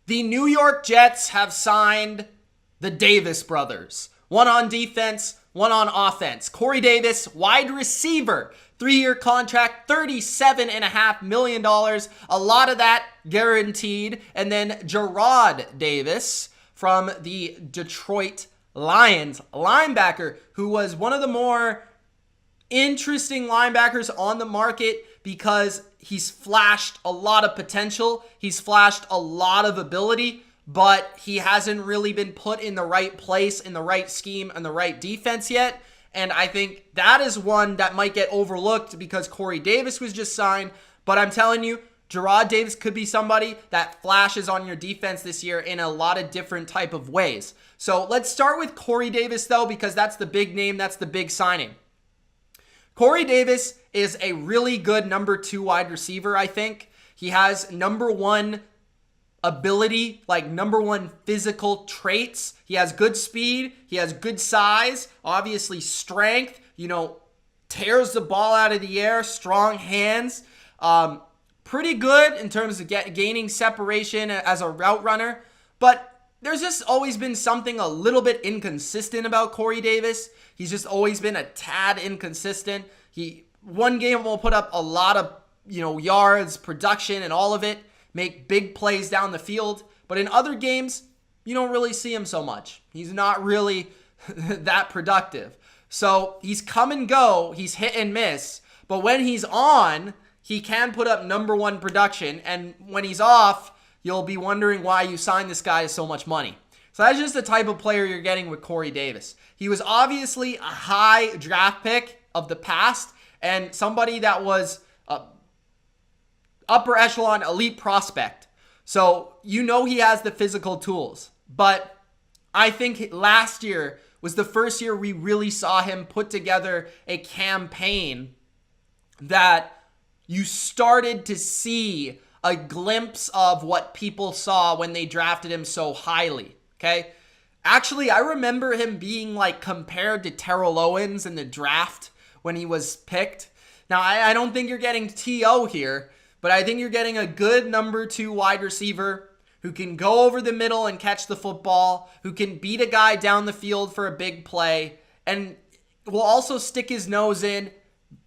The New York Jets have signed the Davis brothers. One on defense, one on offense. Corey Davis, wide receiver, 3-year contract, $37.5 million. A lot of that guaranteed. And then Jarrad Davis from the Detroit Lions, linebacker, who was one of the more interesting linebackers on the market because he's flashed a lot of potential. He's flashed a lot of ability, but he hasn't really been put in the right place, in the right scheme, and the right defense yet. And I think that is one that might get overlooked because Corey Davis was just signed. But I'm telling you, Jarrad Davis could be somebody that flashes on your defense this year in a lot of different type of ways. So let's start with Corey Davis, though, because that's the big name. That's the big signing. Corey Davis is a really good number 2 wide receiver, I think. He has number 1 ability, like number 1 physical traits. He has good speed. He has good size, obviously strength, tears the ball out of the air, strong hands. Pretty good in terms of gaining separation as a route runner. But there's just always been something a little bit inconsistent about Corey Davis. He's just always been a tad inconsistent. One game will put up a lot of, yards, production, and all of it, make big plays down the field. But in other games, you don't really see him so much. He's not really that productive. So he's come and go. He's hit and miss. But when he's on, he can put up number 1 production. And when he's off, you'll be wondering why you signed this guy to so much money. So that's just the type of player you're getting with Corey Davis. He was obviously a high draft pick of the past and somebody that was upper echelon elite prospect. So he has the physical tools. But I think last year was the first year we really saw him put together a campaign that you started to see a glimpse of what people saw when they drafted him so highly, okay? Actually, I remember him being compared to Terrell Owens in the draft when he was picked. Now, I don't think you're getting T.O. here, but I think you're getting a good number 2 wide receiver who can go over the middle and catch the football, who can beat a guy down the field for a big play, and will also stick his nose in,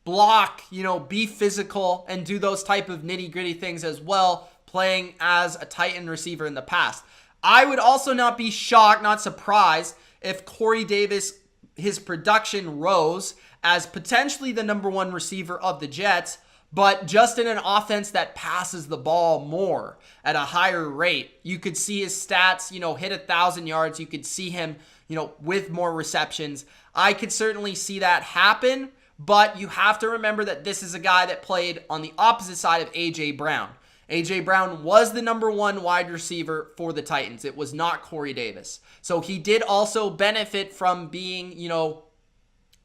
block, be physical, and do those type of nitty-gritty things as well, playing as a tight end receiver in the past. I would also not be shocked, not surprised, if Corey Davis, his production rose as potentially the number 1 receiver of the Jets, but just in an offense that passes the ball more at a higher rate. You could see his stats, hit 1,000 yards. You could see him, with more receptions. I could certainly see that happen. But you have to remember that this is a guy that played on the opposite side of A.J. Brown. A.J. Brown was the number 1 wide receiver for the Titans. It was not Corey Davis. So he did also benefit from being,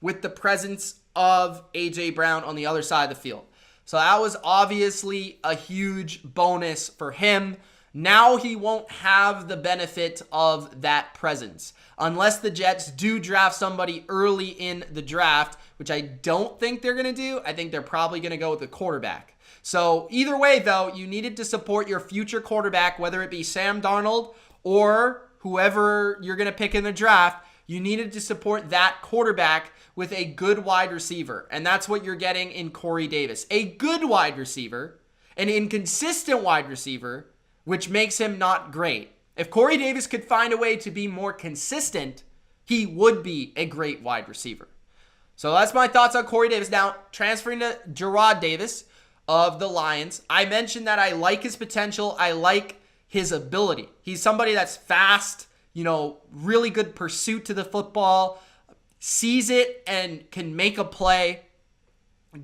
with the presence of A.J. Brown on the other side of the field. So that was obviously a huge bonus for him. Now he won't have the benefit of that presence. Unless the Jets do draft somebody early in the draft, which I don't think they're going to do. I think they're probably going to go with a quarterback. So either way, though, you needed to support your future quarterback, whether it be Sam Darnold or whoever you're going to pick in the draft. You needed to support that quarterback with a good wide receiver. And that's what you're getting in Corey Davis. A good wide receiver, an inconsistent wide receiver, which makes him not great. If Corey Davis could find a way to be more consistent, he would be a great wide receiver. So that's my thoughts on Corey Davis. Now, transferring to Jarrad Davis of the Lions, I mentioned that I like his potential. I like his ability. He's somebody that's fast, really good pursuit to the football, sees it and can make a play.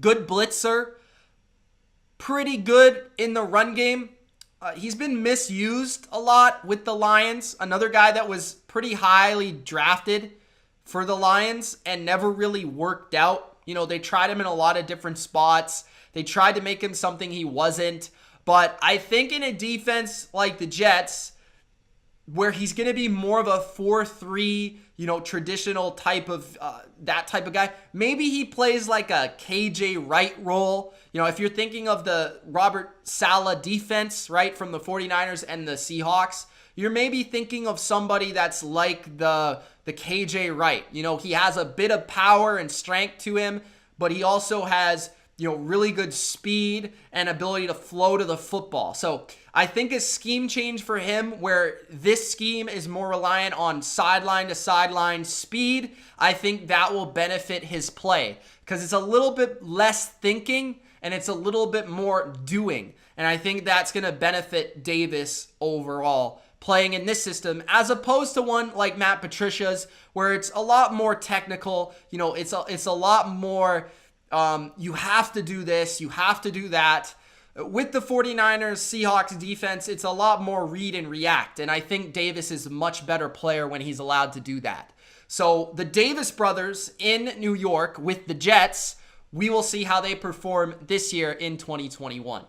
Good blitzer. Pretty good in the run game. He's been misused a lot with the Lions. Another guy that was pretty highly drafted for the Lions and never really worked out. They tried him in a lot of different spots. They tried to make him something he wasn't. But I think in a defense like the Jets, where he's going to be more of a 4-3, traditional type of that type of guy. Maybe he plays like a KJ Wright role. If you're thinking of the Robert Saleh defense, right, from the 49ers and the Seahawks, you're maybe thinking of somebody that's like the KJ Wright. He has a bit of power and strength to him, but he also has really good speed and ability to flow to the football. So I think a scheme change for him where this scheme is more reliant on sideline to sideline speed, I think that will benefit his play because it's a little bit less thinking and it's a little bit more doing. And I think that's going to benefit Davis overall playing in this system as opposed to one like Matt Patricia's where it's a lot more technical. It's a lot more you have to do this, you have to do that. With the 49ers Seahawks defense, it's a lot more read and react. And I think Davis is a much better player when he's allowed to do that. So the Davis brothers in New York with the Jets, we will see how they perform this year in 2021.